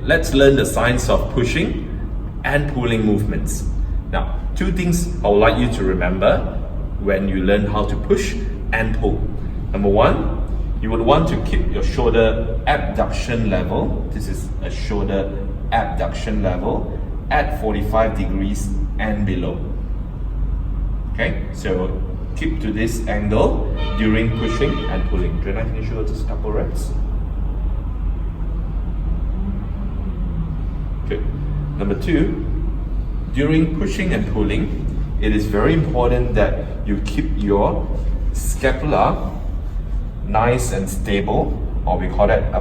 let's learn the science of pushing and pulling movements. Now, two things I would like you to remember when you learn how to push and pull. Number one, you would want to keep your shoulder abduction level. This is a shoulder abduction level at 45 degrees and below. Okay, so keep to this angle during pushing and pulling. Joanna, can you show us a couple reps? Okay. Number two, during pushing and pulling, it is very important that you keep your scapula nice and stable, or we call that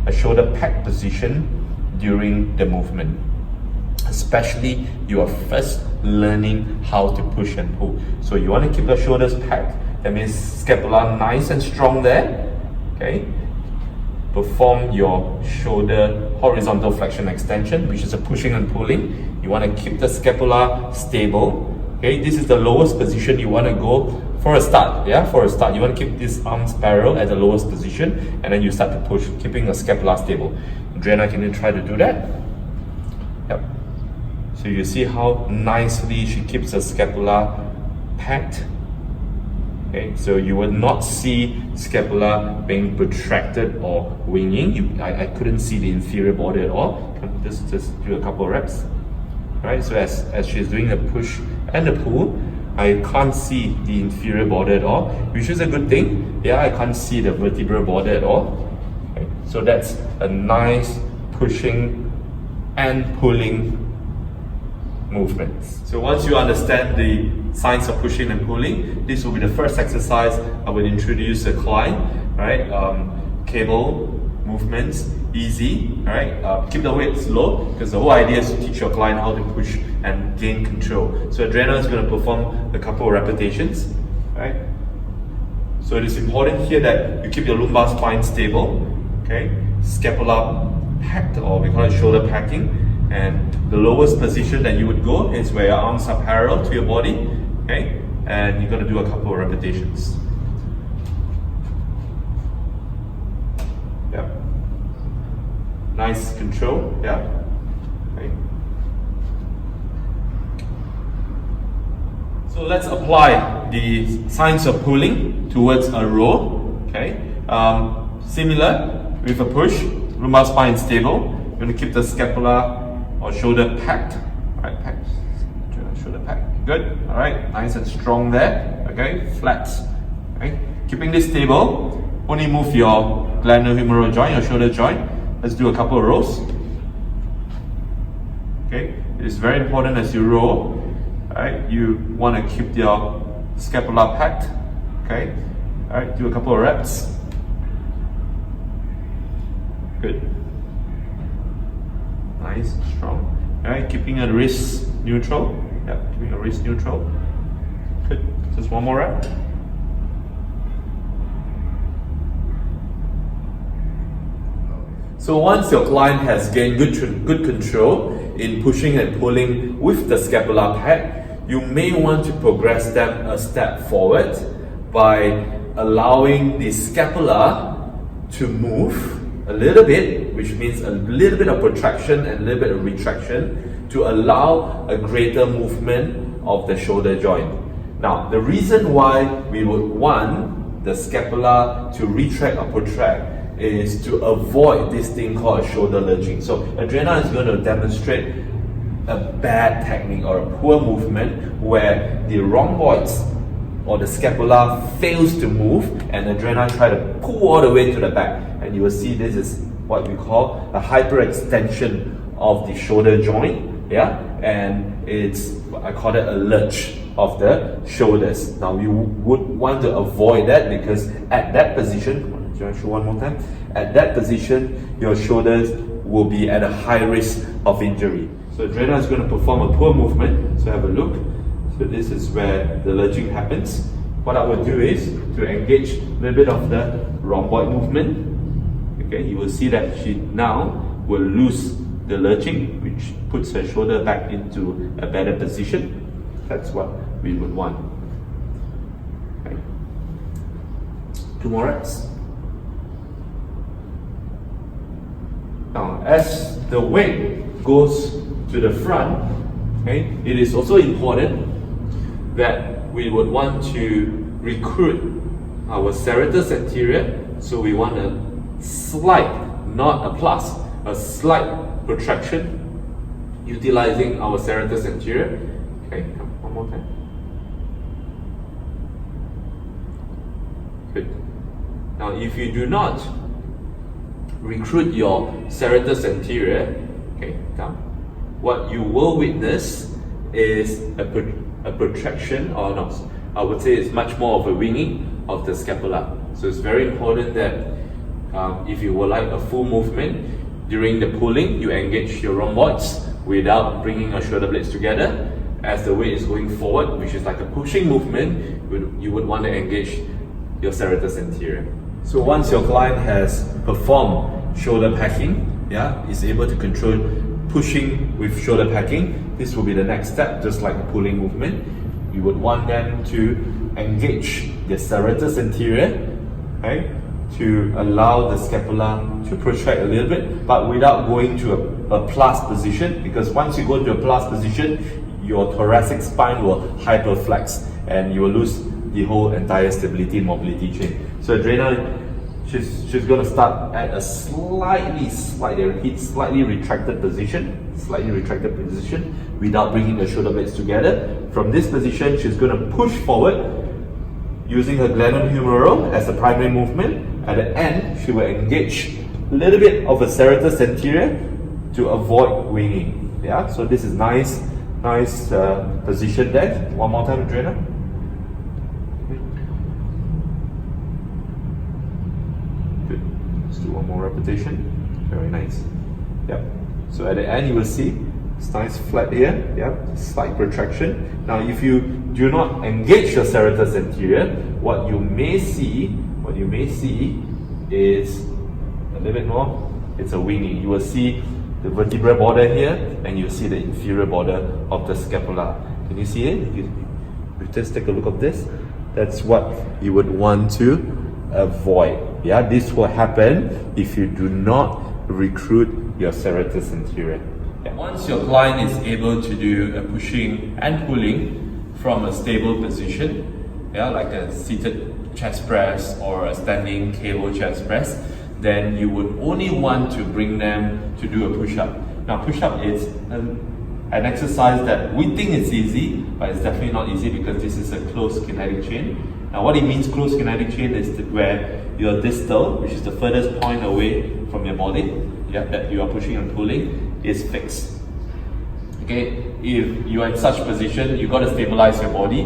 a shoulder pack position during the movement. Especially you are first learning how to push and pull. So you want to keep the shoulders packed. That means scapula nice and strong there. Okay. Perform your shoulder horizontal flexion extension, which is a pushing and pulling. You want to keep the scapula stable. Okay, this is the lowest position you want to go for a start. Yeah, for a start, you want to keep these arms parallel at the lowest position, and then you start to push, keeping the scapula stable. Adriana, can you try to do that? Yep. So you see how nicely she keeps the scapula packed. Okay, so you will not see scapula being protracted or winging. I couldn't see the inferior body at all. Just do a couple of reps. Right, so as she's doing the push and the pull, I can't see the inferior border at all, which is a good thing. Yeah, I can't see the vertebral border at all. Okay, so that's a nice pushing and pulling movement. So once you understand the science of pushing and pulling, this will be the first exercise I will introduce the client. Right, cable movements, easy. All right, keep the weights low, because the whole idea is to teach your client how to push and gain control. So Adriana is going to perform a couple of repetitions. Right, so it is important here that you keep your lumbar spine stable. Okay, scapula packed, or we call it shoulder packing. And the lowest position that you would go is where your arms are parallel to your body. Okay, and you're going to do a couple of repetitions. Yeah. Nice control. Yeah. Okay. So let's apply the science of pulling towards a row. Okay. Similar with a push, lumbar spine stable. You're going to keep the scapula or shoulder packed. Alright, packed. Shoulder packed. Good. Alright, nice and strong there. Okay, flat. Okay, keeping this stable. Only move your glenohumeral joint, your shoulder joint. Let's do a couple of rows. Okay, it is very important as you row. Alright, you want to keep your scapula packed. Okay, alright, do a couple of reps. Good. Nice, strong. Alright, keeping your wrist neutral. Yeah, keeping your wrist neutral. Good. Just one more rep. So once your client has gained good control in pushing and pulling with the scapula pack, you may want to progress them a step forward by allowing the scapula to move a little bit, which means a little bit of protraction and a little bit of retraction, to allow a greater movement of the shoulder joint. Now, the reason why we would want the scapula to retract or protract is to avoid this thing called a shoulder lurching. So Adriana is going to demonstrate a bad technique or a poor movement where the rhomboids or the scapula fails to move and Adriana try to pull all the way to the back. And you will see this is what we call a hyperextension of the shoulder joint. Yeah, and I call it a lurch of the shoulders. Now we would want to avoid that, because at that position, do you want to show one more time? At that position, your shoulders will be at a high risk of injury. So Adriana is going to perform a poor movement. So have a look. So this is where the lurching happens. What I will do is to engage a little bit of the rhomboid movement. Okay, you will see that she now will lose the lurching, which puts her shoulder back into a better position. That's what we would want. Okay. 2 more reps. Now, as the weight goes to the front, okay, it is also important that we would want to recruit our serratus anterior. So we want a slight, not a plus, a slight protraction utilizing our serratus anterior. Okay, come one more time. Good. Now, if you do not recruit your serratus anterior, okay, down, what you will witness is a protraction, or no, I would say it's much more of a winging of the scapula. So it's very important that if you would like a full movement, during the pulling, you engage your rhomboids without bringing your shoulder blades together. As the weight is going forward, which is like a pushing movement, you would want to engage your serratus anterior. So once your client has performed shoulder packing, is able to control pushing with shoulder packing, this will be the next step, just like a pulling movement. You would want them to engage the serratus anterior, okay, to allow the scapula to protract a little bit, but without going to a plus position, because once you go to a plus position, your thoracic spine will hyperflex and you will lose the whole entire stability and mobility chain. So Adriana, she's going to start at a slightly retracted position, without bringing the shoulder blades together. From this position, she's going to push forward using her glenohumeral as the primary movement. At the end, she will engage a little bit of a serratus anterior to avoid winging. Yeah, so this is nice position there. One more time, Adriana. Good. Let's do one more repetition. Very nice. Yep. So at the end, you will see it's nice flat here. Yep. Slight protraction. Now, if you do not engage your serratus anterior, what you may see is a little bit more. It's a winging. You will see the vertebral border here, and you see the inferior border of the scapula. Can you see it? You just take a look at this. That's what you would want to avoid. Yeah, this will happen if you do not recruit your serratus anterior. Yeah. Once your client is able to do a pushing and pulling from a stable position, like a seated chest press or a standing cable chest press, then you would only want to bring them to do a push-up. Now, push-up is an exercise that we think is easy, but it's definitely not easy because this is a closed kinetic chain. Now, what it means, closed kinetic chain, is where your distal, which is the furthest point away from your body, that you are pushing and pulling, is fixed. Okay, if you are in such position, you got to stabilize your body,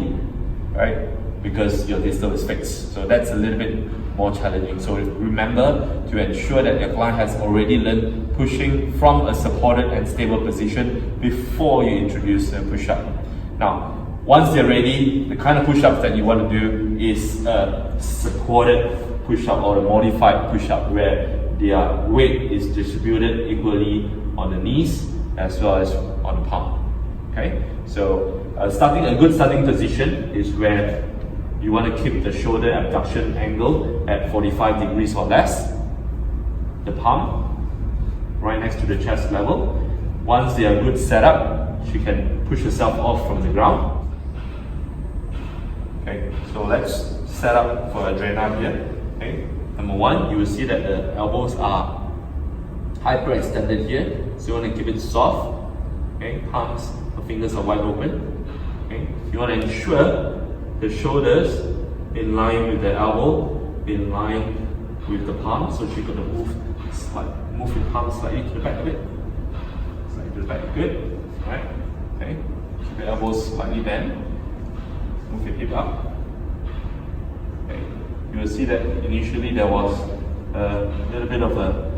right? Because your distal is fixed. So that's a little bit more challenging. So remember to ensure that your client has already learned pushing from a supported and stable position before you introduce a push-up. Now, once they're ready, the kind of push-ups that you want to do is a supported push-up or a modified push-up where their weight is distributed equally on the knees as well as on the palm. Okay, so a good starting position is where you want to keep the shoulder abduction angle at 45 degrees or less. The palm right next to the chest level. Once they are good set up, she can push herself off from the ground. Okay, so let's set up for Adriana here. Okay, number one, you will see that the elbows are hyperextended here, so you want to keep it soft. Okay, palms, the fingers are wide open. Okay, you want to ensure the shoulders in line with the elbow, in line with the palm. So she's going to move your palm slightly to the back a bit. Slightly to the back, good. Alright, okay. Keep your elbows slightly bent. Move your hip up. Okay. You will see that initially there was a little bit of a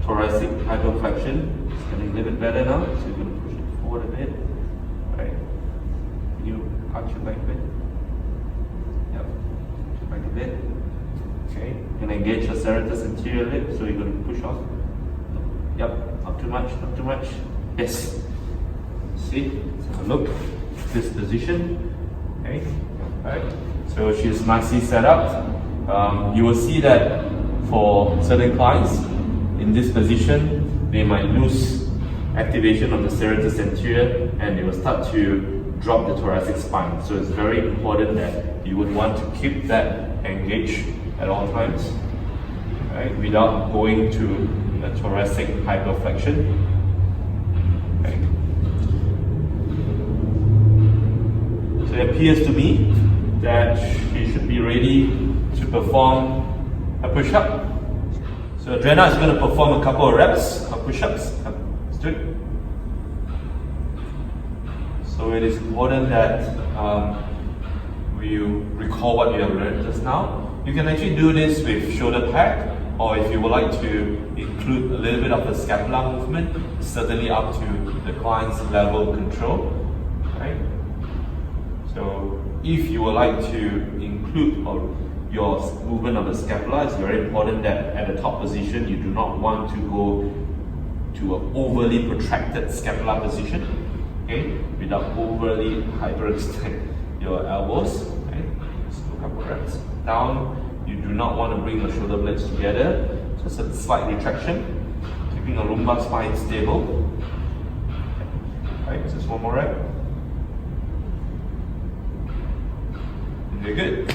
thoracic hyperflexion. It's getting a little bit better now. So you're going to push it forward a bit. Alright. You arch your back a bit. A bit. Okay, you can engage your serratus anterior lip, so you're going to push off. Yep, not too much, not too much. Yes. See? So look, this position. Okay, alright. So she's nicely set up. You will see that for certain clients in this position, they might lose activation of the serratus anterior, and it will start to drop the thoracic spine. So it's very important that you would want to keep that engaged at all times, right, without going to a thoracic hyperflexion. Okay. So it appears to me that she should be ready to perform a push-up. So Adriana is going to perform a couple of reps of push-ups. Let's do it. So it is important that you recall what you have learned just now. You can actually do this with shoulder pad, or if you would like to include a little bit of the scapular movement, certainly up to the client's level of control. Right? So if you would like to include your movement of the scapula, it's very important that at the top position you do not want to go to an overly protracted scapular position, okay, without overly hyperextend your elbows. Okay, just do a couple of reps. Down, you do not want to bring your shoulder blades together, just a slight retraction, keeping the lumbar spine stable. Okay, just one more rep. Very good.